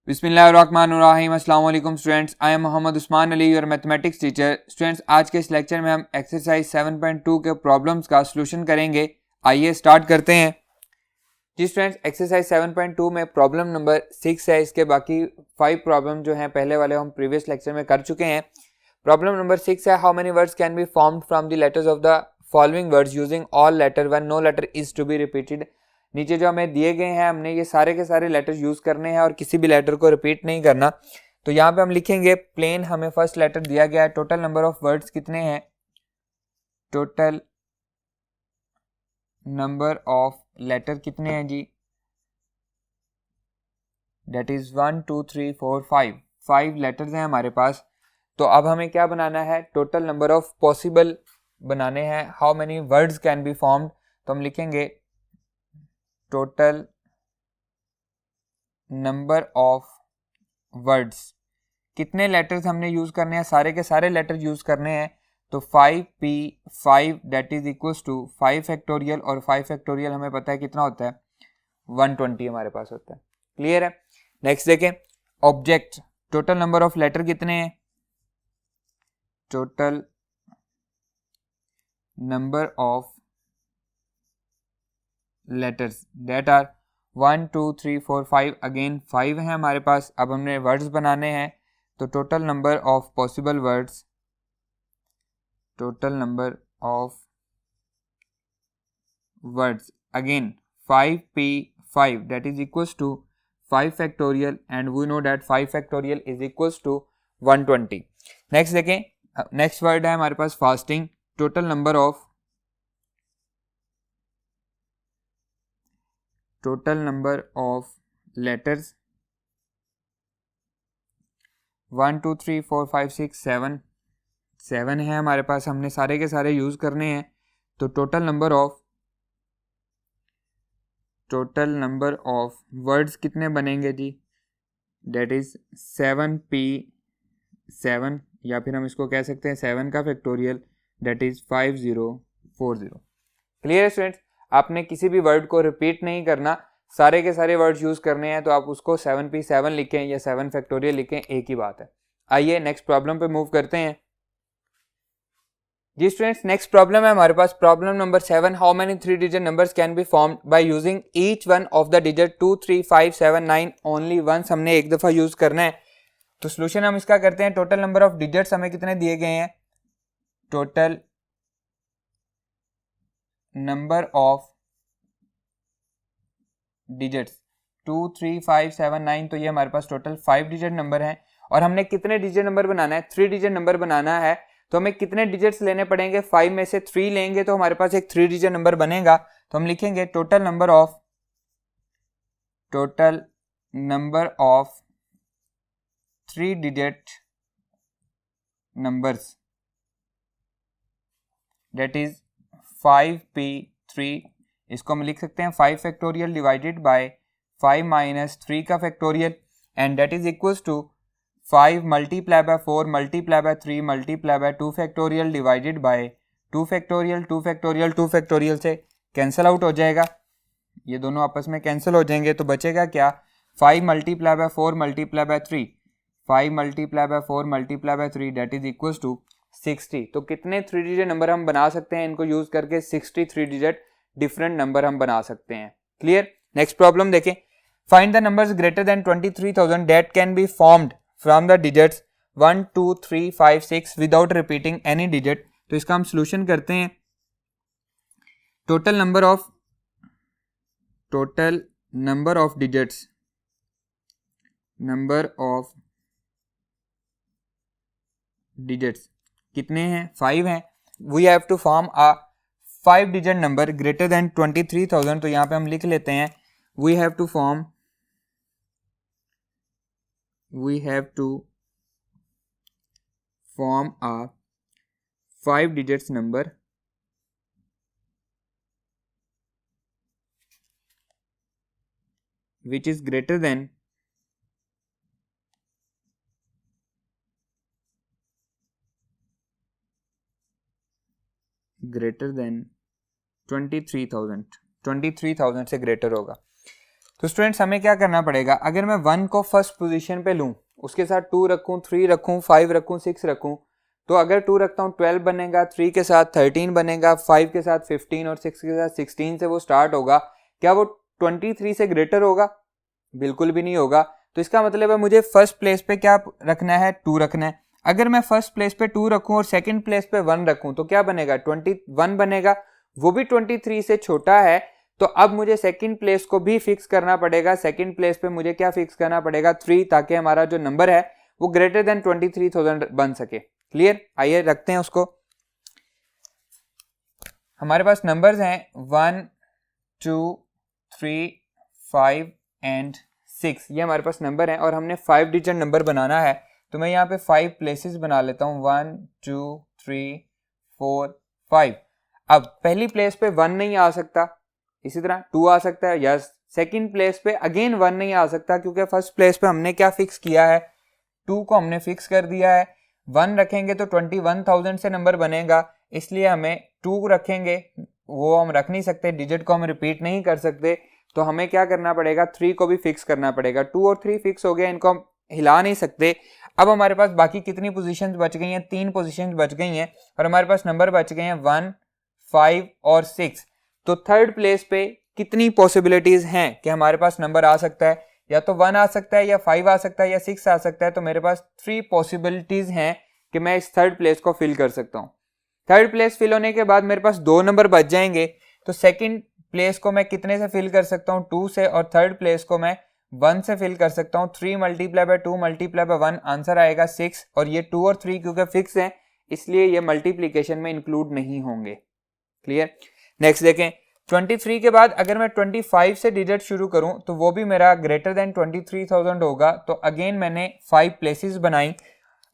बिस्मिल्लाहिर्रहमानिर्रहीम। अस्सलाम वालेकुम students, I am Mohammad Usman Ali, your mathematics teacher. Students, आज के इस लेक्चर में हम एक्सरसाइज 7.2 के प्रॉब्लम्स का सॉल्यूशन करेंगे। आइए स्टार्ट करते हैं। जी स्टूडेंट्स, एक्सरसाइज 7.2 में प्रॉब्लम नंबर 6 है। इसके बाकी 5 प्रॉब्लम जो हैं पहले वाले हम प्रीवियस लेक्चर में कर चुके हैं। प्रॉब्लम नंबर 6 है, how many words can be formed from the letters of the following words using all letter when no letter is to be repeated. नीचे जो हमें दिए गए हैं, हमने ये सारे के सारे लेटर यूज करने हैं और किसी भी लेटर को रिपीट नहीं करना। तो यहाँ पे हम लिखेंगे प्लेन, हमें फर्स्ट लेटर दिया गया है। टोटल नंबर ऑफ वर्ड्स कितने हैं? टोटल नंबर ऑफ लेटर कितने हैं जी? डेट इज 1 2 3 4 5 5 लेटर्स हैं हमारे पास। तो अब हमें क्या बनाना है? टोटल नंबर ऑफ पॉसिबल बनाने हैं। How many words can be formed, तो हम लिखेंगे टोटल नंबर ऑफ वर्ड्स। कितने लेटर्स हमने यूज करने हैं? सारे के सारे लेटर यूज करने हैं। तो 5p 5 that is equal to 5 factorial, और 5 फैक्टोरियल हमें पता है कितना होता है, 120 हमारे पास होता है। क्लियर है? नेक्स्ट देखें, object. Total number of letter कितने हैं? Total number of letters that are 1 2 3 4 5, again 5 है हमारे पास। अब हमने वर्ड्स बनाने हैं, तो total number of possible words, total number of words again 5p 5 that is equals to 5 factorial, and we know that 5 factorial is equals to 120. Next देखें, next word है हमारे पास fasting. Total number of letters 1 2 3 4 5 6 7 है हमारे पास। हमने सारे के सारे यूज करने हैं। तो टोटल नंबर ऑफ वर्ड्स कितने बनेंगे जी? डेट इज 7p 7, या फिर हम इसको कह सकते हैं 7 का फैक्टोरियल, डेट इज 5040। क्लियर है स्टूडेंट्स? आपने किसी भी वर्ड को रिपीट नहीं करना, सारे के सारे वर्ड्स यूज करने हैं। तो आप उसको 7p 7 लिखें या 7 फैक्टोरियल लिखें, एक ही बात है। आइए नेक्स्ट प्रॉब्लम पे मूव करते हैं। जी स्टूडेंट्स, नेक्स्ट प्रॉब्लम है हमारे पास problem number 7, how many 3 digit numbers can be formed by using each one of the digit 2 3 5 7 9 only once. हमने एक दफा यूज करना है। तो सोल्यूशन हम इसका करते हैं। टोटल नंबर ऑफ डिजिट्स हमें कितने दिए गए हैं? टोटल नंबर ऑफ डिजिट्स 2 3 5 7 9, तो ये हमारे पास टोटल 5 डिजिट नंबर हैं। और हमने कितने डिजिट नंबर बनाना है? 3 डिजिट नंबर बनाना है। तो हमें कितने डिजिट्स लेने पड़ेंगे? 5 में से 3 लेंगे तो हमारे पास एक 3 डिजिट नंबर बनेगा। तो हम लिखेंगे total number of 3 digit numbers, that is 5p 3। इसको हम लिख सकते हैं 5 फैक्टोरियल डिवाइडेड बाय 5 माइनस 3 का factorial, and that is equals to 5 multiply by 4 multiply by 3 multiply by 2 factorial divided by 2 factorial. 2 factorial 2 factorial से कैंसिल आउट हो जाएगा, ये दोनों आपस में कैंसिल हो जाएंगे। तो बचेगा क्या? 5 multiply by 4 multiply by 3, 5 multiply by 4 multiply by 3, that is equals to 60। तो कितने 3 डिजिट नंबर हम बना सकते हैं? इनको यूज करके 63 डिजिट डिफरेंट नंबर हम बना सकते हैं। क्लियर? नेक्स्ट प्रॉब्लम देखें, find the numbers greater than 23,000 that can be formed from the digits 1 2 3 5 6 without repeating any digit. तो इसका हम सोल्यूशन करते हैं। टोटल नंबर ऑफ डिजिट्स, कितने हैं? 5 हैं। We have to form a 5 digit number greater than 23,000। तो यहाँ पे हम लिख लेते हैं we have to form a 5 digits number which is greater than 23,000 से ग्रेटर होगा। तो स्टूडेंट्स हमें क्या करना पड़ेगा, अगर मैं 1 को फर्स्ट पोजीशन पे लूँ, उसके साथ 2 रखूँ, 3 रखूँ, 5 रखूँ, 6 रखूँ, तो अगर 2 रखता हूँ 12 बनेगा, 3 के साथ 13 बनेगा, 5 के साथ 15 और 6 के साथ 16 से वो स्टार्ट होगा। क्या वो 23 से ग्रेटर होगा? बिल्कुल भी नहीं होगा। तो इसका मतलब है मुझे फर्स्ट प्लेस पे क्या रखना है, 2 रखना है। अगर मैं फर्स्ट प्लेस पे 2 रखूं और सेकंड प्लेस पे 1 रखूं तो क्या बनेगा, 21 बनेगा, वो भी 23 से छोटा है। तो अब मुझे सेकंड प्लेस को भी फिक्स करना पड़ेगा। सेकंड प्लेस पे मुझे क्या फिक्स करना पड़ेगा, 3, ताकि हमारा जो नंबर है वो ग्रेटर देन 23,000 बन सके। क्लियर? आइए रखते हैं उसको। हमारे पास नंबर्स हैं 1, 2, 3, 5 एंड 6। ये हमारे पास नंबर हैं और हमने 5 डिजिट नंबर बनाना है। तो मैं यहाँ पे 5 प्लेसेस बना लेता हूँ, 1, 2, 3, 4, 5। अब पहली प्लेस पे 1 नहीं आ सकता, इसी तरह 2 आ सकता है, यस। सेकंड प्लेस पे अगेन 1 नहीं आ सकता, क्योंकि फर्स्ट प्लेस पे हमने क्या फिक्स किया है, 2 को हमने फिक्स कर दिया है। 1 रखेंगे तो 21,000 से नंबर बनेगा, इसलिए हमें 2 रखेंगे, वो हम रख नहीं सकते, डिजिट को हम रिपीट नहीं कर सकते। तो हमें क्या करना पड़ेगा, 3 को भी फिक्स करना पड़ेगा। 2 और 3 फिक्स हो गया, इनको हम हिला नहीं सकते। अब हमारे पास बाकी कितनी पोजीशंस बच गई हैं, 3 पोजीशंस बच गई हैं और हमारे पास नंबर बच गए हैं 1, 5 और 6। तो थर्ड प्लेस पे कितनी पॉसिबिलिटीज हैं कि हमारे पास नंबर आ सकता है, या तो 1 आ सकता है, या 5 आ सकता है, या 6 आ सकता है। तो मेरे पास 3 पॉसिबिलिटीज हैं कि मैं इस थर्ड प्लेस को फिल कर सकता हूँ। थर्ड प्लेस फिल होने के बाद मेरे पास 2 नंबर बच जाएंगे। तो सेकंड प्लेस को मैं कितने से फिल कर सकता हूँ, 2 से, और थर्ड प्लेस को मैं 1 से फिल कर सकता हूँ। 3 multiply by 2 multiply by 1, answer आएगा 6। और ये 2 और 3 क्योंकि फिक्स हैं, इसलिए ये मल्टीप्लीकेशन में इंक्लूड नहीं होंगे। क्लियर? नेक्स्ट देखें, 23 के बाद अगर मैं 25 से डिजिट शुरू करूं तो वो भी मेरा ग्रेटर देन 23,000 होगा। तो अगेन मैंने 5 प्लेसेस बनाई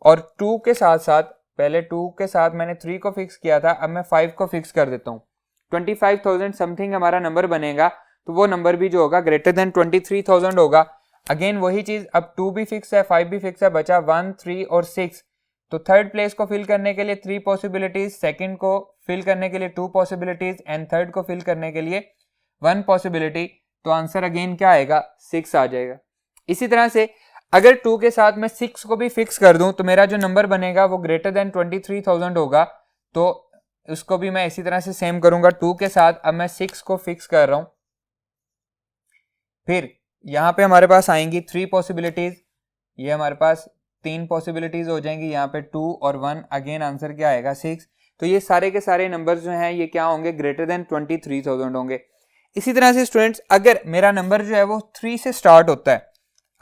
और 2 के साथ साथ, पहले 2 के साथ मैंने 3 को फिक्स किया था, अब मैं 5 को फिक्स कर देता हूँ। 25,000 समथिंग हमारा नंबर बनेगा, तो वो नंबर भी जो होगा ग्रेटर देन 23,000 होगा। अगेन वही चीज, अब 2 भी फिक्स है, 5 भी फिक्स है, बचा 1, 3 और 6। तो थर्ड प्लेस को फिल करने के लिए 3 पॉसिबिलिटीज, सेकंड को फिल करने के लिए 2 पॉसिबिलिटीज एंड थर्ड को फिल करने के लिए 1 पॉसिबिलिटी। तो आंसर अगेन क्या आएगा, 6 आ जाएगा। इसी तरह से अगर 2 के साथ मैं 6 को भी फिक्स कर दूं तो मेरा जो नंबर बनेगा वो ग्रेटर देन 23,000 होगा। तो उसको भी मैं इसी तरह से सेम करूंगा, 2 के साथ अब मैं 6 को फिक्स कर रहा हूं। फिर यहाँ पे हमारे पास आएंगी 3 पॉसिबिलिटीज, ये हमारे पास 3 पॉसिबिलिटीज हो जाएंगी, यहाँ पे 2 और 1, अगेन आंसर क्या आएगा, 6। तो ये सारे के सारे नंबर्स जो हैं ये क्या होंगे, ग्रेटर देन 23,000 होंगे। इसी तरह से स्टूडेंट्स अगर मेरा नंबर जो है वो 3 से स्टार्ट होता है,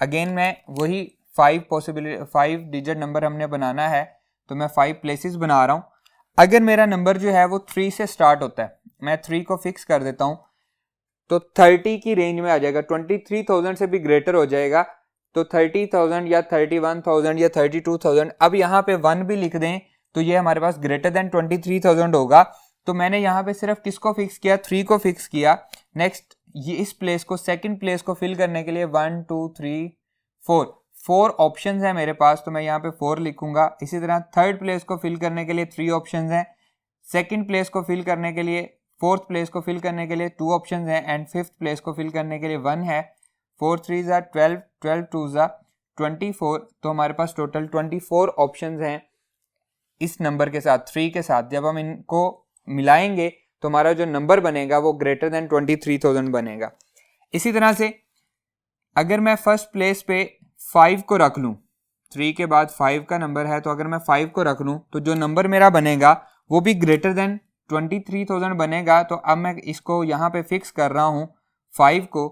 अगेन मैं वही 5 डिजिट नंबर हमने बनाना है, तो मैं 5 प्लेसेस बना रहा हूँ। अगर मेरा नंबर जो है वो 3 से स्टार्ट होता है, मैं 3 को फिक्स कर देता हूँ, तो 30 की रेंज में आ जाएगा, 23,000 से भी ग्रेटर हो जाएगा। तो 30,000 या 31,000 या 32,000, अब यहाँ पे 1 भी लिख दें तो ये हमारे पास ग्रेटर देन 23,000 होगा। तो मैंने यहाँ पे सिर्फ किसको फिक्स किया, 3 को फिक्स किया। नेक्स्ट ये इस प्लेस को, सेकंड प्लेस को फिल करने के लिए 1, 2, 3, 4 ऑप्शंस हैं मेरे पास, तो मैं यहाँ पे 4 लिखूंगा। इसी तरह थर्ड प्लेस को फिल करने के लिए 3 ऑप्शंस हैं, सेकंड प्लेस को फिल करने के लिए, फोर्थ प्लेस को फिल करने के लिए 2 ऑप्शंस हैं एंड फिफ्थ प्लेस को फिल करने के लिए 1 है। 4 3 ज़ा 12, 12 2 ज़ा 24। तो हमारे पास टोटल 24 ऑप्शंस हैं इस नंबर के साथ, 3 के साथ। जब हम इनको मिलाएंगे तो हमारा जो नंबर बनेगा वो ग्रेटर देन 23,000 बनेगा। इसी तरह से अगर मैं फर्स्ट प्लेस पे 5 को रख लूँ, 3 के बाद 5 का नंबर है, तो अगर मैं 5 को रख लूँ तो जो नंबर मेरा बनेगा वो भी ग्रेटर देन 23,000 बनेगा। तो अब मैं इसको यहाँ पे फिक्स कर रहा हूँ, 5 को,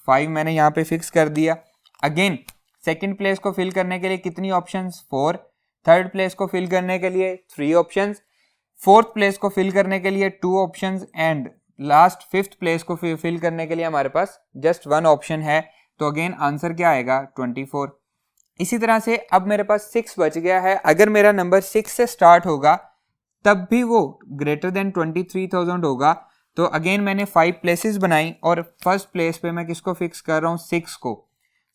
5 मैंने यहाँ पे फिक्स कर दिया। अगेन सेकंड प्लेस को फिल करने के लिए कितनी ऑप्शंस, 4। थर्ड प्लेस को फिल करने के लिए 3 ऑप्शंस। फोर्थ प्लेस को फिल करने के लिए 2 options and last fifth place को फिल करने के लिए हमारे पास जस्ट 1 ऑप्शन है। तो अगेन आंसर क्या आएगा, 24। इसी तरह से अब मेरे पास 6 बच गया है। अगर मेरा नंबर 6 से स्टार्ट होगा तब भी वो ग्रेटर देन 23,000 होगा। तो अगेन मैंने 5 प्लेसेस बनाई और फर्स्ट प्लेस पे मैं किसको फिक्स कर रहा हूँ, 6 को।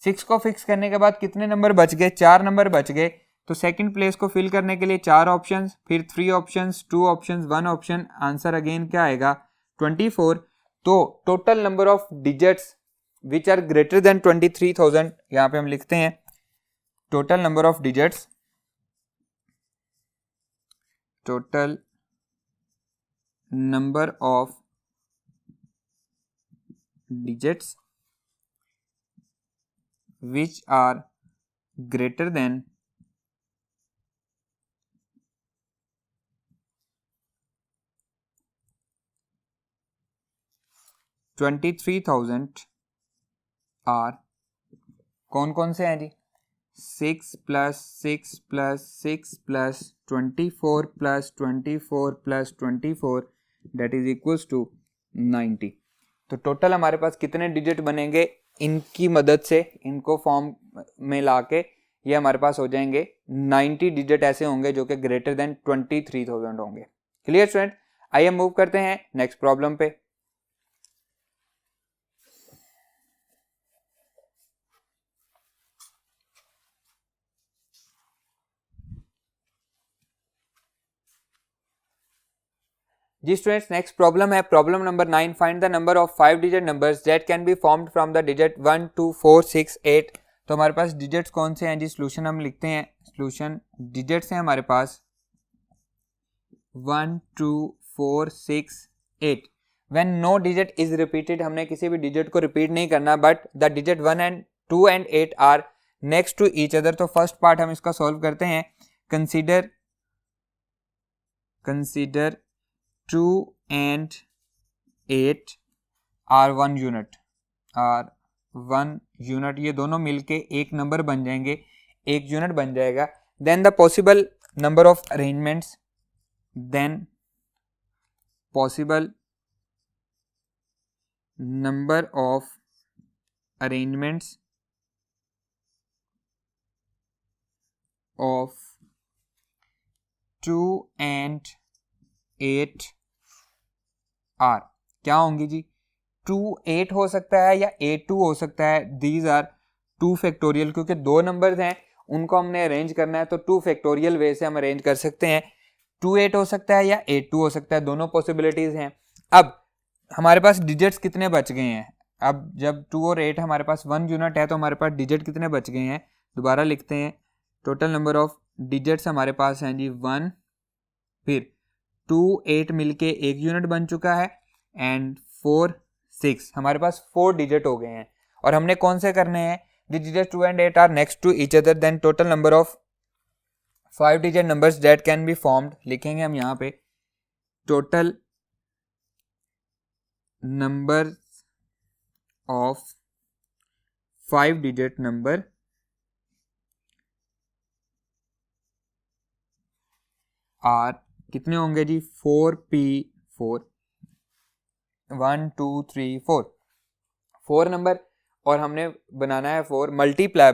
6 को फिक्स करने के बाद कितने नंबर बच गए, 4 नंबर बच गए। तो सेकंड प्लेस को फिल करने के लिए 4 ऑप्शंस, फिर 3 options, 2 options, 1 option, answer again क्या आएगा, 24। तो total number of digits which are greater than 23,000, यहाँ पे हम लिखते हैं total number of digits, total number of digits which are greater than 23,000 are कौन कौन से हैं जी? 6 + 6 + 6 + 24 + 24 + 24 that is equals to 90। तो टोटल हमारे पास कितने डिजिट बनेंगे? इनकी मदद से इनको फॉर्म में लाके ये हमारे पास हो जाएंगे 90 डिजिट ऐसे होंगे जो कि ग्रेटर देन 23,000 होंगे। Clear student? आइए मूव करते हैं नेक्स्ट प्रॉब्लम पे। जी स्टूडेंट्स, नेक्स्ट प्रॉब्लम है problem number 9। Find the number of 5 digit numbers that can be formed from the digit 1 2 4 6 8। तो हमारे पास डिजिट्स कौन से हैं जी? सोल्यूशन हम लिखते हैं, सोल्यूशन डिजिट्स हैं हमारे पास 1 2 4 6 8। When no digit is repeated, हमने किसी भी डिजिट को रिपीट नहीं करना, but the digit 1 and 2 and 8 are next to each other. तो फर्स्ट पार्ट हम इसका सॉल्व करते हैं। कंसीडर 2 and 8 are 1 unit, ये दोनों मिलके एक नंबर बन जाएंगे, एक यूनिट बन जाएगा। Then the possible number of arrangements, then possible number of arrangements of 2 and 8 are क्या होंगी जी? 2 8 हो सकता है या 8 2 हो सकता है। दीज आर 2 फैक्टोरियल, क्योंकि दो नंबर्स हैं उनको हमने अरेंज करना है, तो 2 फैक्टोरियल वे से हम अरेंज कर सकते हैं। 2 8 हो सकता है या 8 2 हो सकता है, दोनों पॉसिबिलिटीज हैं। अब हमारे पास डिजिट्स कितने बच गए हैं? अब जब 2 और 8 हमारे पास 1 यूनिट है तो हमारे पास डिजिट कितने बच गए हैं? दोबारा लिखते हैं, टोटल नंबर ऑफ डिजिट्स हमारे पास हैं जी 1, फिर 2 8 मिलके एक यूनिट बन चुका है, एंड 4 6 हमारे पास 4 डिजिट हो गए हैं। और हमने कौन से करने हैं? Digit 2 and 8 are next to each other, then total number of 5 digit numbers that can be formed. लिखेंगे हम यहाँ पे total number of 5 digit number are कितने होंगे जी? 4p4 1 2 3 4 नंबर, और हमने बनाना है 4 मल्टीप्लाई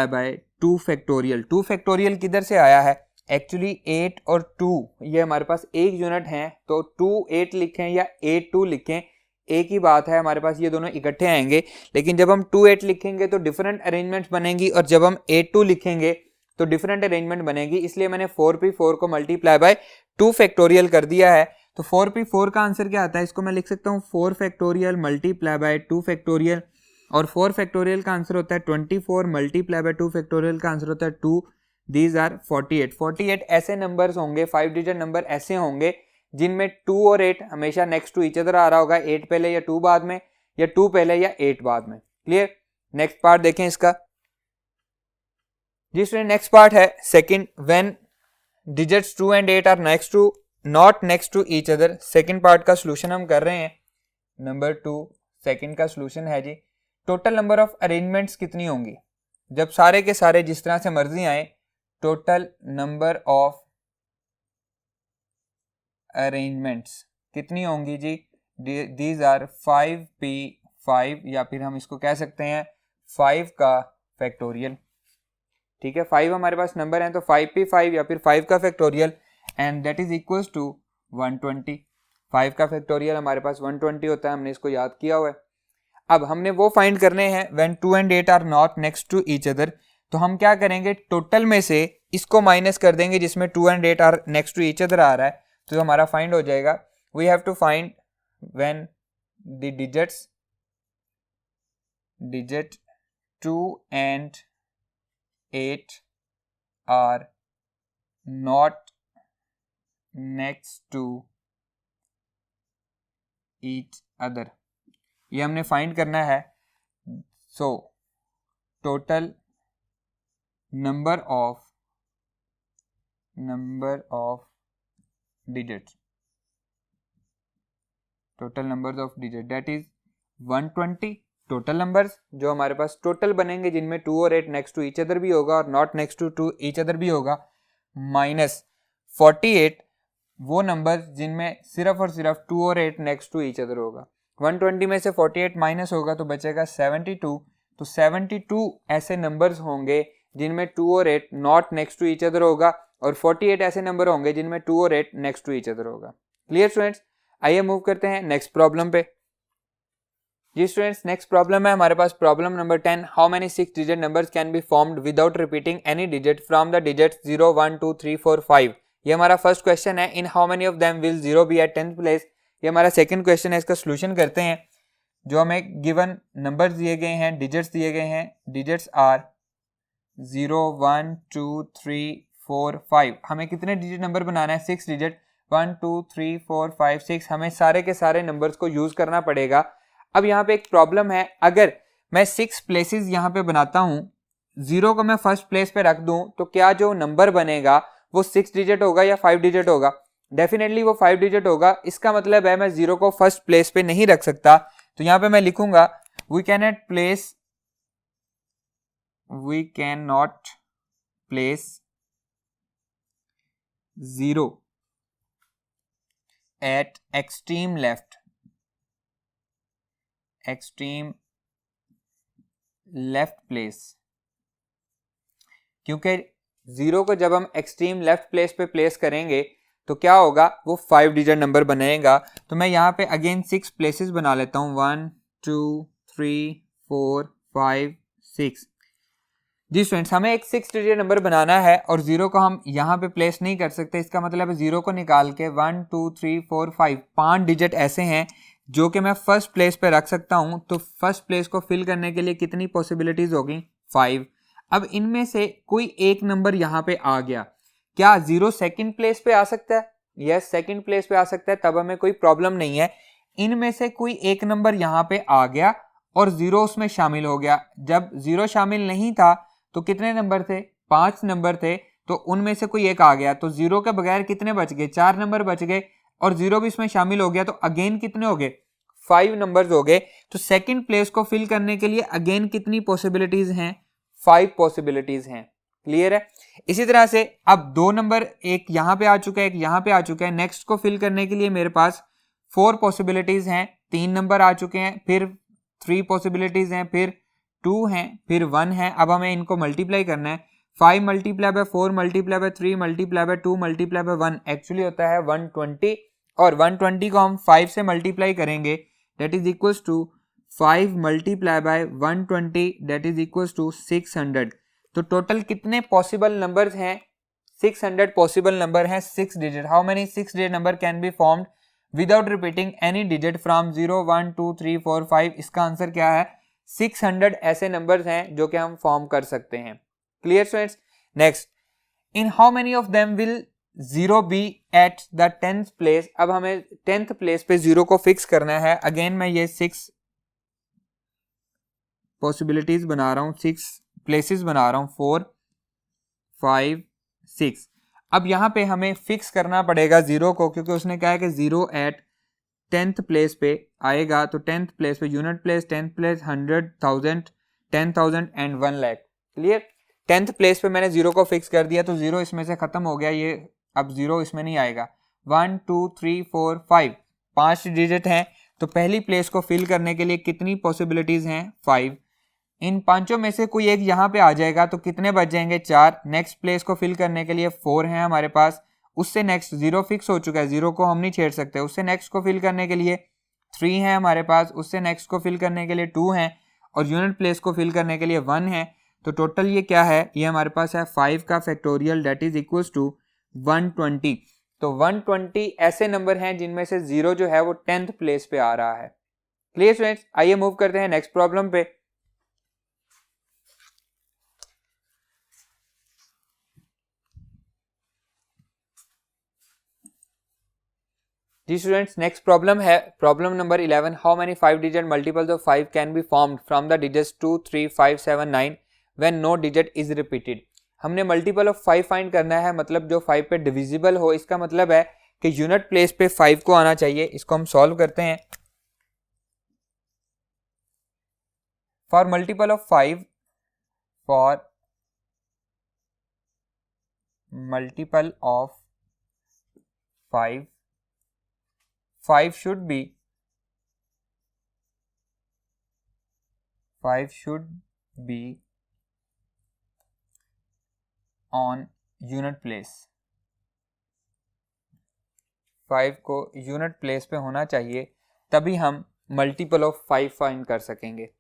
बाय 2 फैक्टोरियल। 2 फैक्टोरियल किधर से आया है? एक्चुअली 8 और 2 ये हमारे पास एक यूनिट हैं, तो 2 8 लिखें या 8 2 लिखें एक ही बात है, हमारे पास ये दोनों इकट्ठे आएंगे। लेकिन जब हम 2 8 लिखेंगे तो डिफरेंट अरेंजमेंट्स बनेंगी, और जब हम 8 2 लिखेंगे तो डिफरेंट अरेंजमेंट बनेगी। इसलिए मैंने 4p4 को मल्टीप्लाई बाय 2 फैक्टोरियल कर दिया है। तो 4p4 का आंसर क्या आता है? इसको मैं लिख सकता हूँ 4 फैक्टोरियल मल्टीप्लाई बाय 2 फैक्टोरियल, और 4 फैक्टोरियल का आंसर होता है 24 मल्टीप्लाई बाय 2 फैक्टोरियल का आंसर होता है 2। दीज आर 48 ऐसे नंबर्स होंगे, 5 डिजिट नंबर ऐसे होंगे जिनमें 2 और 8 हमेशा नेक्स्ट टू ईच अदर आ रहा होगा, 8 पहले या 2 बाद में, या 2 पहले या 8 बाद में। क्लियर? नेक्स्ट पार्ट देखें इसका। जिसमें नेक्स्ट पार्ट है second, when digits 2 and 8 are not next to each other. Second part का सॉल्यूशन हम कर रहे हैं। नंबर 2 सेकंड का सॉल्यूशन है जी, टोटल नंबर ऑफ अरेंजमेंट्स कितनी होंगी जब सारे के सारे जिस तरह से मर्जी आए। टोटल नंबर ऑफ अरेंजमेंट्स कितनी होंगी जी? दीज आर 5p5, या फिर हम इसको कह सकते हैं 5 का फैक्टोरियल। ठीक है, 5 हमारे पास नंबर हैं, तो 5p5 या फिर 5 का factorial, and that is equals to 120। 5 का फैक्टोरियल हमारे पास 120 होता है, हमने इसको याद किया हुआ है। अब हमने वो फाइंड करने हैं when 2 and 8 are not next to each other. तो हम क्या करेंगे? टोटल में से इसको माइनस कर देंगे जिसमें 2 and 8 are next to each other आ रहा है, तो हमारा फाइंड हो जाएगा। We have to find when the digits digit 2 and 8 are not next to each other. ये हमने फाइंड करना है. So total number of digits, total numbers of digits, that is 120 total numbers जो हमारे पास टोटल बनेंगे जिनमें 2 और 8 नेक्स्ट टू ईच अदर भी होगा और not next to each other भी होगा, माइनस 48 वो नंबर्स जिनमें सिर्फ और सिर्फ 2 और 8 नेक्स्ट टू ईच अदर होगा. 120 में से 48 माइनस होगा तो बचेगा 72. तो 72 ऐसे नंबर्स होंगे जिनमें 2 और 8 not next to each other होगा और 48 ऐसे नंबर होंगे जिनमें 2 और 8 नेक्स्ट टू ईच अदर होगा. Clear students? आइए मूव करते हैं नेक्स्ट प्रॉब्लम पे. जी स्टूडेंट्स, नेक्स्ट प्रॉब्लम है हमारे पास problem number 10. How many 6 digit numbers can be formed without repeating any digit from the digits 0 1 2 3 4 5. ये हमारा फर्स्ट क्वेश्चन है. In how many of them will 0 be at 10th place. ये हमारा second question है. इसका सोल्यूशन करते हैं. जो हमें गिवन नंबर्स दिए गए हैं, डिजिट्स दिए गए हैं, डिजिट्स आर 0 1 2 3 4 5. हमें कितने डिजिट नंबर बनाना है? 6 डिजिट. 1 2 3 4 5 6. हमें सारे के सारे नंबर्स को यूज करना पड़ेगा. अब यहाँ पे एक प्रॉब्लम है. अगर मैं 6 प्लेसेस यहाँ पे बनाता हूँ, 0 को मैं फर्स्ट प्लेस पे रख दूं तो क्या जो नंबर बनेगा वो 6 डिजिट होगा या 5 डिजिट होगा? डेफिनेटली वो 5 डिजिट होगा. इसका मतलब है मैं 0 को फर्स्ट प्लेस पे नहीं रख सकता. तो यहाँ पे मैं लिखूंगा we can not place 0 at extreme left place. क्योंकि 0 को जब हम एक्सट्रीम लेफ्ट प्लेस पे प्लेस करेंगे तो क्या होगा? वो 5 डिजिट नंबर बनेगा. तो मैं यहाँ पे अगेन 6 प्लेसेस बना लेता हूँ. 1 2 3 4 5 6. जी स्टूडेंट्स, हमें एक 6 डिजिट नंबर बनाना है और 0 को हम यहाँ पे प्लेस नहीं कर सकते. इसका मतलब है 0 को निकाल के 1 2 3 4 5 डिजिट ऐसे हैं जो कि मैं फर्स्ट प्लेस पे रख सकता हूं. तो फर्स्ट प्लेस को फिल करने के लिए कितनी पॉसिबिलिटीज होगी? 5. अब इनमें से कोई एक नंबर यहाँ पे आ गया. क्या 0 सेकंड प्लेस पे आ सकता है? यस, सेकंड प्लेस पे आ सकता है. तब हमें कोई प्रॉब्लम नहीं है. इनमें से कोई एक नंबर यहाँ पे आ गया और 0 उसमें शामिल हो गया. जब 0 शामिल नहीं था तो कितने नंबर थे? 5 नंबर थे. तो उनमें से कोई एक आ गया तो 0 के बगैर कितने बच गए? 4 नंबर बच गए और 0 भी इसमें शामिल हो गया. तो अगेन कितने हो गए? 5 नंबर्स हो गए. तो सेकंड प्लेस को फिल करने के लिए अगेन कितनी पॉसिबिलिटीज हैं? 5 पॉसिबिलिटीज हैं. क्लियर है? इसी तरह से अब 2 नंबर, एक यहाँ पे आ चुका है, एक यहाँ पे आ चुका है. नेक्स्ट को फिल करने के लिए मेरे पास 4 पॉसिबिलिटीज हैं. 3 नंबर आ चुके हैं, फिर 3 पॉसिबिलिटीज हैं, फिर 2 हैं, फिर 1 है. अब हमें इनको मल्टीप्लाई करना है. 5 multiply by 4 multiply by 3 multiply by 2 multiply by 1 actually होता है 120. और 120 को हम 5 से मल्टीप्लाई करेंगे, that is equals to 5 multiply by 120, that is equals to 600. तो टोटल कितने पॉसिबल नंबर्स हैं? 600 पॉसिबल नंबर हैं 6 digit. How many 6 digit number can be formed without repeating any digit from 0 1 2 3 4 5? इसका आंसर क्या है? 600 ऐसे नंबर्स हैं जो कि हम फॉर्म कर सकते हैं. Clear students? Next, in how many of them will 0 be at the 10th place. अब हमें 10th प्लेस पे 0 को फिक्स करना है. अगेन मैं ये 6 पॉसिबिलिटीज बना रहा हूं, 6 प्लेसेस बना रहा हूं, 4 5 6. अब यहाँ पे हमें फिक्स करना पड़ेगा 0 को, क्योंकि उसने कहा है कि 0 एट 10th प्लेस पे आएगा. तो 10th प्लेस पे unit place, 10th place, 100,000, 10,000 and 1 lakh. Clear? 10th place पे मैंने 0 को फिक्स कर दिया तो 0 इसमें से खत्म हो गया. ये अब 0 इसमें नहीं आएगा. 1 2 3 4 5 डिजिट हैं. तो पहली प्लेस को फिल करने के लिए कितनी पॉसिबिलिटीज हैं? 5. इन पांचों में से कोई एक यहाँ पे आ जाएगा तो कितने बच जाएंगे? 4. नेक्स्ट प्लेस को फिल करने के लिए 4 हैं हमारे पास. उससे नेक्स्ट 0 फिक्स हो चुका है, 0 को हम नहीं छेड़ सकते. उससे नेक्स्ट को फिल करने के लिए 3 है हमारे पास. उससे नेक्स्ट को फिल करने के लिए 2 हैं और यूनिट प्लेस को फिल करने के लिए 1 है. तो टोटल ये क्या है? ये हमारे पास है 5 का factorial, that is equals to 120. तो 120 ऐसे नंबर हैं जिनमें से 0 जो है वो 10th प्लेस पे आ रहा है. Clear students? आइए मूव करते हैं नेक्स्ट प्रॉब्लम पे. जी स्टूडेंट्स, नेक्स्ट प्रॉब्लम है problem number 11। How many 5 digit multiples of 5 can be formed from the digits 2, 3, 5, 7, 9 when no digit is repeated. हमने मल्टीपल ऑफ 5 फाइंड करना है, मतलब जो 5 पे डिविजिबल हो। इसका मतलब है कि यूनिट प्लेस पे 5 को आना चाहिए। इसको हम सॉल्व करते हैं। For multiple of 5, for multiple of 5, 5 should be on unit place। 5 को यूनिट प्लेस पे होना चाहिए, तभी हम मल्टीपल ऑफ 5 फाइंड कर सकेंगे।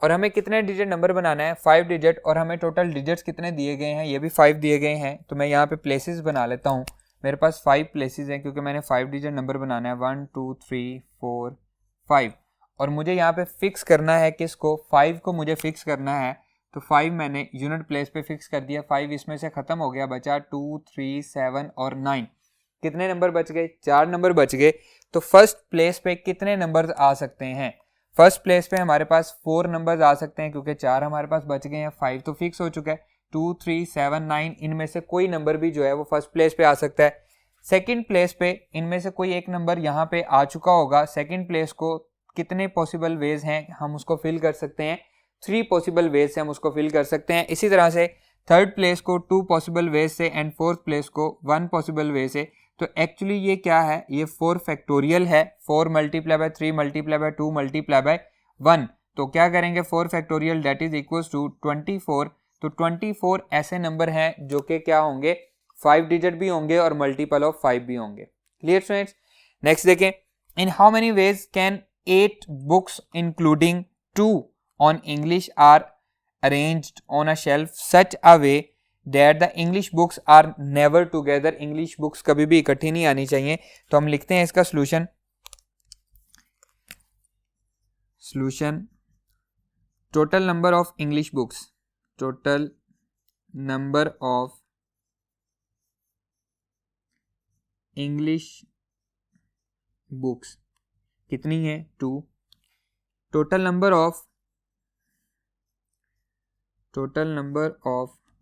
और हमें कितने डिजिट नंबर बनाना है? 5 डिजिट। और हमें टोटल डिजिट्स कितने दिए गए हैं? ये भी 5 दिए गए हैं। तो मैं यहाँ पे प्लेसेस बना लेता हूँ। मेरे पास 5 प्लेसेस हैं क्योंकि मैंने 5 डिजिट नंबर बनाना है। 1 2 3 4 5। और मुझे यहाँ पे फिक्स करना है किसको? 5 को मुझे फिक्स करना है। तो 5 मैंने यूनिट प्लेस पे फिक्स कर दिया। 5 इसमें से ख़त्म हो गया, बचा 2, 3, 7 और 9। कितने नंबर बच गए? 4 नंबर बच गए। तो फर्स्ट प्लेस पे कितने नंबर आ सकते हैं? फर्स्ट प्लेस पे हमारे पास 4 नंबर्स आ सकते हैं क्योंकि 4 हमारे पास बच गए हैं। 5 तो फिक्स हो चुका है। 2, 3, 7, 9 इनमें से कोई नंबर भी जो है वो फर्स्ट प्लेस पे आ सकता है। सेकंड प्लेस पे इनमें से कोई एक नंबर यहाँ पे आ चुका होगा। सेकंड प्लेस को कितने पॉसिबल वेज हैं हम उसको फिल कर सकते हैं? 3 पॉसिबल वेज से हम उसको फिल कर सकते हैं। इसी तरह से थर्ड प्लेस को 2 पॉसिबल वेज से एंड फोर्थ प्लेस को 1 पॉसिबल वे से। तो एक्चुअली ये क्या है? ये 4 फैक्टोरियल है। 4 multiply by 3 multiply by 2 multiply by 1। तो क्या करेंगे? 4 factorial that is equals to 24। तो 24 ऐसे नंबर हैं जो कि क्या होंगे? 5 डिजिट भी होंगे और मल्टीपल ऑफ 5 भी होंगे। Clear students? नेक्स्ट देखें। In how many ways can 8 books including 2 on English are arranged on a shelf such a way that the English books are never together. English books कभी भी इकट्ठी नहीं आनी चाहिए। तो हम लिखते हैं इसका solution total number of English books, total number of English books कितनी है? 2। Total number of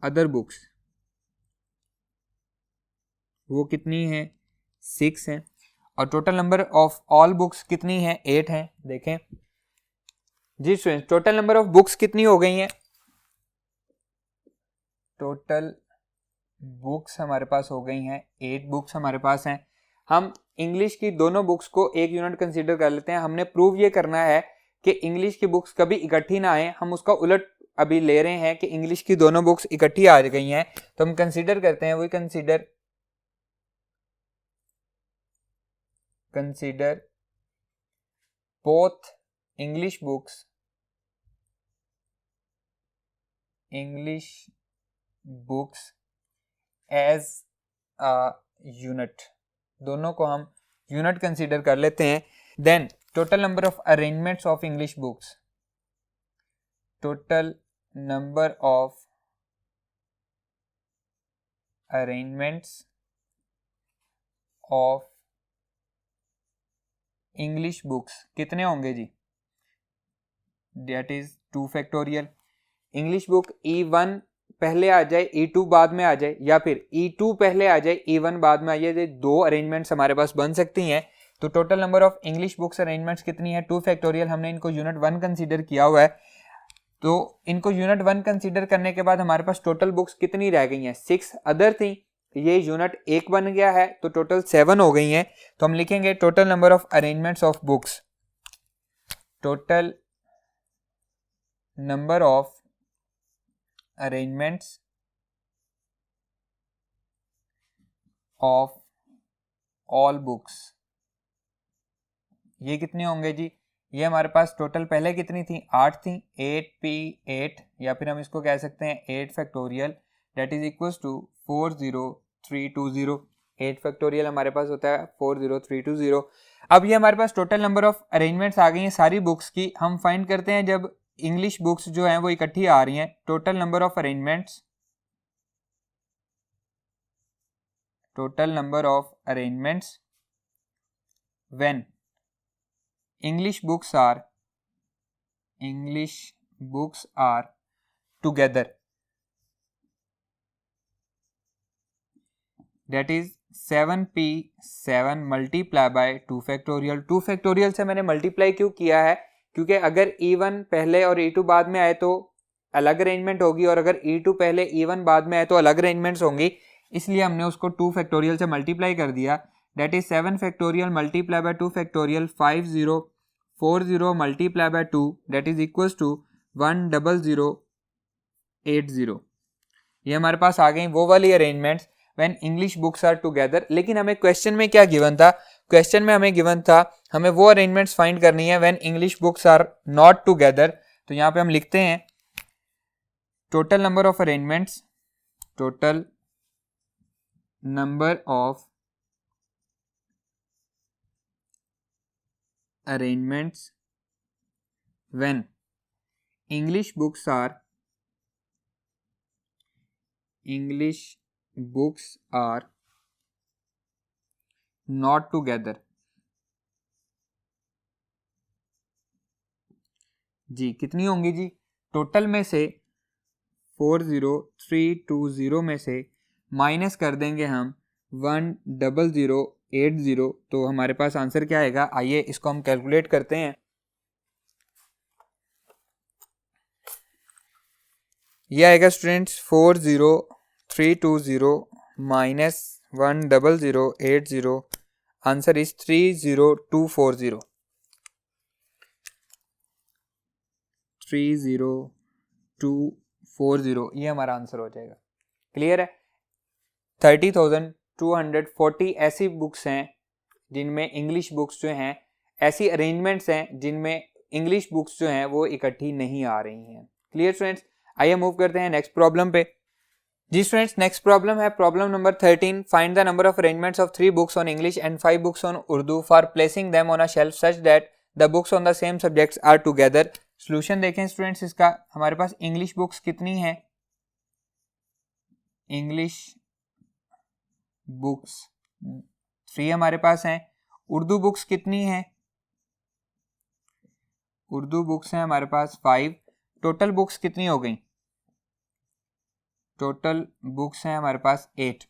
other books वो कितनी है? 6 है। और total number of all books कितनी है? 8 है। देखें जी student, total number of books कितनी हो गई हैं? टोटल बुक्स हमारे पास हो गई हैं 8 बुक्स हमारे पास हैं। हम इंग्लिश की दोनों बुक्स को एक यूनिट कंसीडर कर लेते हैं। हमने प्रूव ये करना है कि इंग्लिश की बुक्स कभी इकट्ठी ना आए। हम उसका उलट अभी ले रहे हैं कि इंग्लिश की दोनों बुक्स इकट्ठी आ गई हैं। तो हम कंसीडर करते हैं, we consider both English books as a unit. दोनों को हम यूनिट कंसीडर कर लेते हैं। Then total number of arrangements of English books, total number of arrangements of English books कितने होंगे जी? That is 2 factorial. English book E1 पहले आ जाए, E2 बाद में आ जाए, या फिर E2 पहले आ जाए, E1 बाद में आ जाए। 2 अरेंजमेंट्स हमारे पास बन सकती हैं। तो total number of English books arrangements कितनी है? 2 फैक्टोरियल। हमने इनको यूनिट 1 कंसीडर किया हुआ है। तो इनको यूनिट 1 कंसीडर करने के बाद हमारे पास टोटल बुक्स कितनी रह गई हैं? 6 अदर थी। ये यूनिट 1 बन गया है तो टोटल 7 हो गई हैं। तो हम लिखेंगे total number of arrangements of books, total number of arrangements of all books. ये कितने होंगे जी? ये हमारे पास टोटल पहले कितनी थी? 8 थी। 8p8, या फिर हम इसको कह सकते हैं 8 factorial that is equals to 40320। 8 factorial हमारे पास होता है 40320। अब ये हमारे पास टोटल नंबर ऑफ अरेंजमेंट्स आ गई हैं सारी बुक्स की। हम फाइंड करते हैं जब इंग्लिश बुक्स जो हैं वो इकट्ठी आ रही हैं। Total number of arrangements, total number of arrangements when English books are together, that is 7p7 multiply by 2 factorial. 2 factorial से मैंने मल्टीप्लाई क्यों किया है, क्योंकि अगर E1 पहले और E2 बाद में आए तो अलग अरेंजमेंट होगी, और अगर E2 पहले E1 बाद में आए तो अलग अरेंजमेंट्स होंगी, इसलिए हमने उसको 2 फैक्टोरियल से मल्टीप्लाई कर दिया। That is 7 factorial multiply by 2 factorial 5040 multiply by 2, that is equals to 10080। ये हमारे पास आ गई वो वाली arrangements when English books are together. लेकिन हमें क्वेश्चन में क्या गिवन था, क्वेश्चन में हमें गिवन था हमें वो अरेंजमेंट्स फाइंड करनी है when English books are not together. तो यहाँ पे हम लिखते हैं total number of arrangements, total number of arrangements when English books are not together। जी कितनी होंगी जी, टोटल में से 40320 में से माइनस कर देंगे हम 10080, तो हमारे पास आंसर क्या आएगा, आइए इसको हम कैलकुलेट करते हैं। ये आएगा स्टूडेंट्स 40320 माइनस 10080, आंसर इज 30240। 30240 ये हमारा आंसर हो जाएगा। क्लियर है। 30,240 ऐसी बुक्स हैं जिनमें इंग्लिश बुक्स जो हैं, ऐसी अरेंजमेंट्स हैं जिनमें इंग्लिश बुक्स जो हैं वो इकट्ठी नहीं आ रही हैं। क्लियर स्टूडेंट्स, आइए मूव करते हैं नेक्स्ट प्रॉब्लम पे। जी स्टूडेंट्स, नेक्स्ट प्रॉब्लम है problem number 13। Find the number of arrangements of 3 books on English and 5 books on Urdu for placing them on a shelf such that the books on the same subjects are together. Solution देखें students इसका, हमारे पास English books कितनी हैं, English books 3 हमारे पास हैं। Urdu books कितनी हैं, Urdu books हैं हमारे पास 5। टोटल बुक्स कितनी हो गई, टोटल बुक्स हैं हमारे पास 8।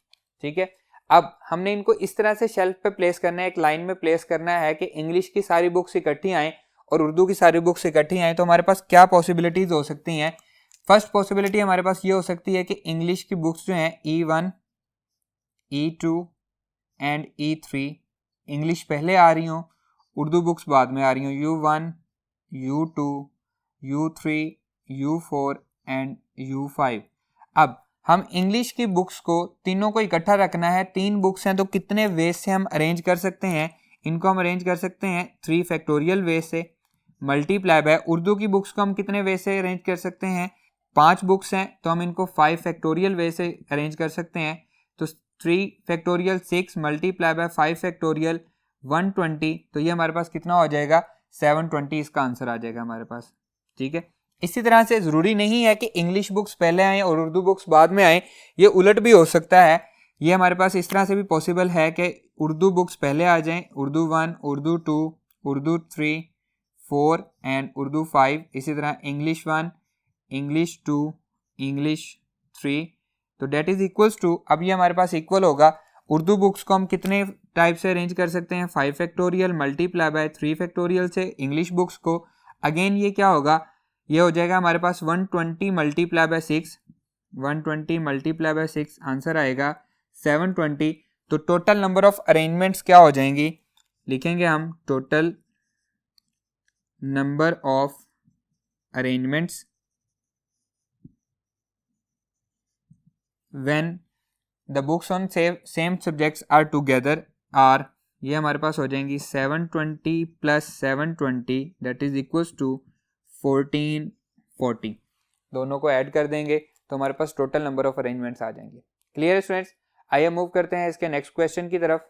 ठीक है, अब हमने इनको इस तरह से शेल्फ पे प्लेस करना है, एक लाइन में प्लेस करना है कि इंग्लिश की सारी बुक्स इकट्ठी आएँ और उर्दू की सारी बुक्स इकट्ठी आएँ। तो हमारे पास क्या पॉसिबिलिटीज हो सकती हैं। फर्स्ट पॉसिबिलिटी हमारे पास ये हो सकती है कि इंग्लिश की बुक्स जो हैं E1, E2 and E3 English पहले आ रही हों, उर्दू बुक्स बाद में आ रही हों, U1, U2, U3, U4 and U5। अब हम इंग्लिश की बुक्स को तीनों को इकट्ठा रखना है, 3 बुक्स हैं तो कितने वेज से हम अरेंज कर सकते हैं, इनको हम अरेंज कर सकते हैं 3 फैक्टोरियल वेज से मल्टीप्लाई बाय। उर्दू की बुक्स को हम कितने वेज से अरेंज कर सकते हैं, 5 बुक्स हैं तो हम इनको 5 फैक्टोरियल वे से अरेंज कर सकते हैं। तो 3 फैक्टोरियल 6 मल्टीप्लाई बाय 5 फैक्टोरियल 120, तो ये हमारे पास कितना हो जाएगा 720, इसका आंसर आ जाएगा हमारे पास। ठीक है, इसी तरह से ज़रूरी नहीं है कि इंग्लिश बुक्स पहले आएँ और उर्दू बुक्स बाद में आएँ, ये उलट भी हो सकता है। ये हमारे पास इस तरह से भी पॉसिबल है कि उर्दू बुक्स पहले आ जाएँ, उर्दू 1, उर्दू 2, उर्दू 3, 4 एंड उर्दू 5। इसी तरह इंग्लिश 1, इंग्लिश 2, इंग्लिश 3, तो डेट इज इक्वल्स टू, अब ये हमारे पास इक्वल होगा। उर्दू बुक्स को हम कितने टाइप से अरेंज कर सकते हैं, 5 फैक्टोरियल मल्टीप्लाई बाय 3 फैक्टोरियल से। इंग्लिश बुक्स को अगेन ये क्या होगा, ये हो जाएगा हमारे पास 120 multiply by 6, 120 multiply by 6, answer आएगा 720। तो टोटल नंबर ऑफ अरेंजमेंट्स क्या हो जाएंगी, लिखेंगे हम total number of arrangements when the books on same subjects are together are, ये हमारे पास हो जाएंगी 720 plus 720 that is equals to 1440। दोनों को ऐड कर देंगे तो हमारे पास टोटल नंबर ऑफ अरेंजमेंट्स आ जाएंगे। क्लियर स्टूडेंट्स, आइए मूव करते हैं इसके नेक्स्ट क्वेश्चन की तरफ।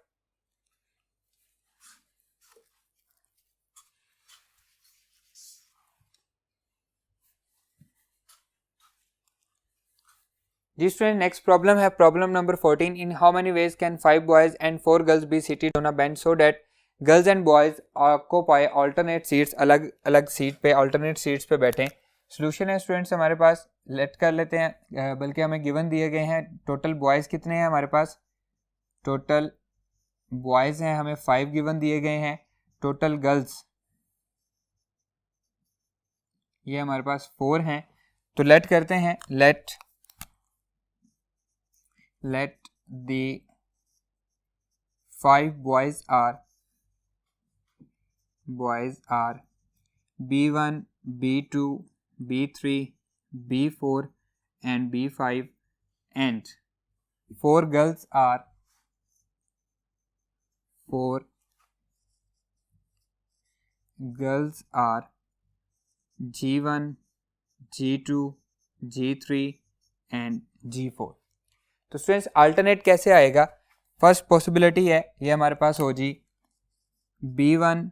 जी स्टूडेंट, नेक्स्ट प्रॉब्लम है problem number 14। In how many ways can 5 boys and 4 girls be seated on a bench so that girls and boys occupy alternate seats, अलग अलग seat पे ऑल्टरनेट सीट्स पे बैठें। Solution है students हमारे पास, late कर लेते हैं, बल्कि हमें गिवन दिए गए हैं टोटल बॉयज़ कितने हैं हमारे पास, टोटल बॉयज़ हैं हमें 5 गिवन दिए गए हैं, टोटल गर्ल्स ये हमारे पास 4 हैं। तो लेट करते हैं, let the 5 boys are B1, B2, B3, B4 and B5 and 4 girls are G1, G2, G3 and G4। तो स्टूडेंट्स अल्टरनेट कैसे आएगा, फर्स्ट पॉसिबिलिटी है ये हमारे पास हो जी B1,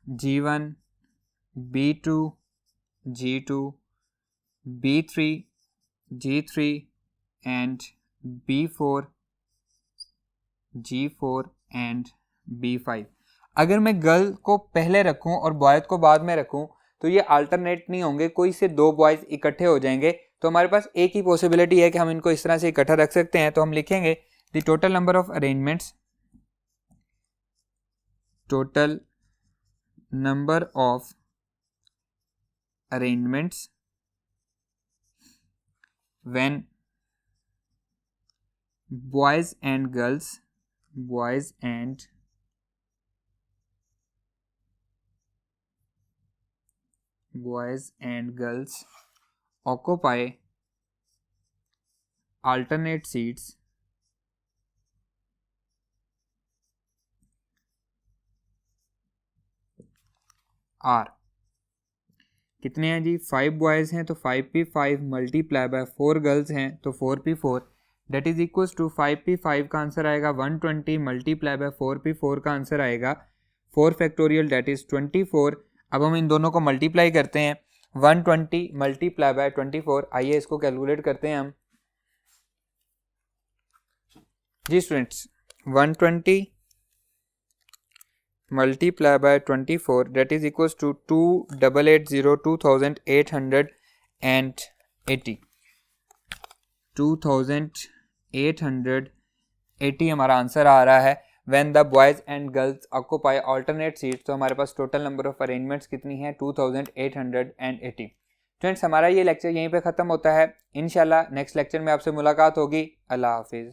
G1, B2, G2, B3, G3 and B4, G4 and B5। अगर मैं girl को पहले रखूं और बॉयज़ को बाद में रखूं तो ये अल्टरनेट नहीं होंगे, कोई से 2 बॉयज़ इकट्ठे हो जाएंगे। तो हमारे पास एक ही पॉसिबिलिटी है कि हम इनको इस तरह से इकट्ठा रख सकते हैं। तो हम लिखेंगे the total number of arrangements, total number of arrangements when boys and girls occupy alternate seats are, कितने हैं जी 5 बॉयज़ हैं तो 5p5 मल्टीप्लाई बाय 4 गर्ल्स हैं तो 4p4 date is equals to 5p5 का आंसर आएगा 120 मल्टीप्लाई बाय 4p4 का answer आएगा 4 फैक्टोरियल डेट इज 24। अब हम इन दोनों को मल्टीप्लाई करते हैं, 120 मल्टीप्लाई बाय 24, आइए इसको कैलकुलेट करते हैं हम जी students. 120 multiply by 24 that is equals to 2880 हमारा आंसर आ रहा है। when the boys and girls occupy alternate seats, तो हमारे पास टोटल नंबर ऑफ अरेंजमेंट्स कितनी है 2880। फ्रेंड्स हमारा ये लेक्चर यहीं पे ख़त्म होता है, इंशाल्लाह नेक्स्ट लेक्चर में आपसे मुलाकात होगी। अल्लाह हाफिज़।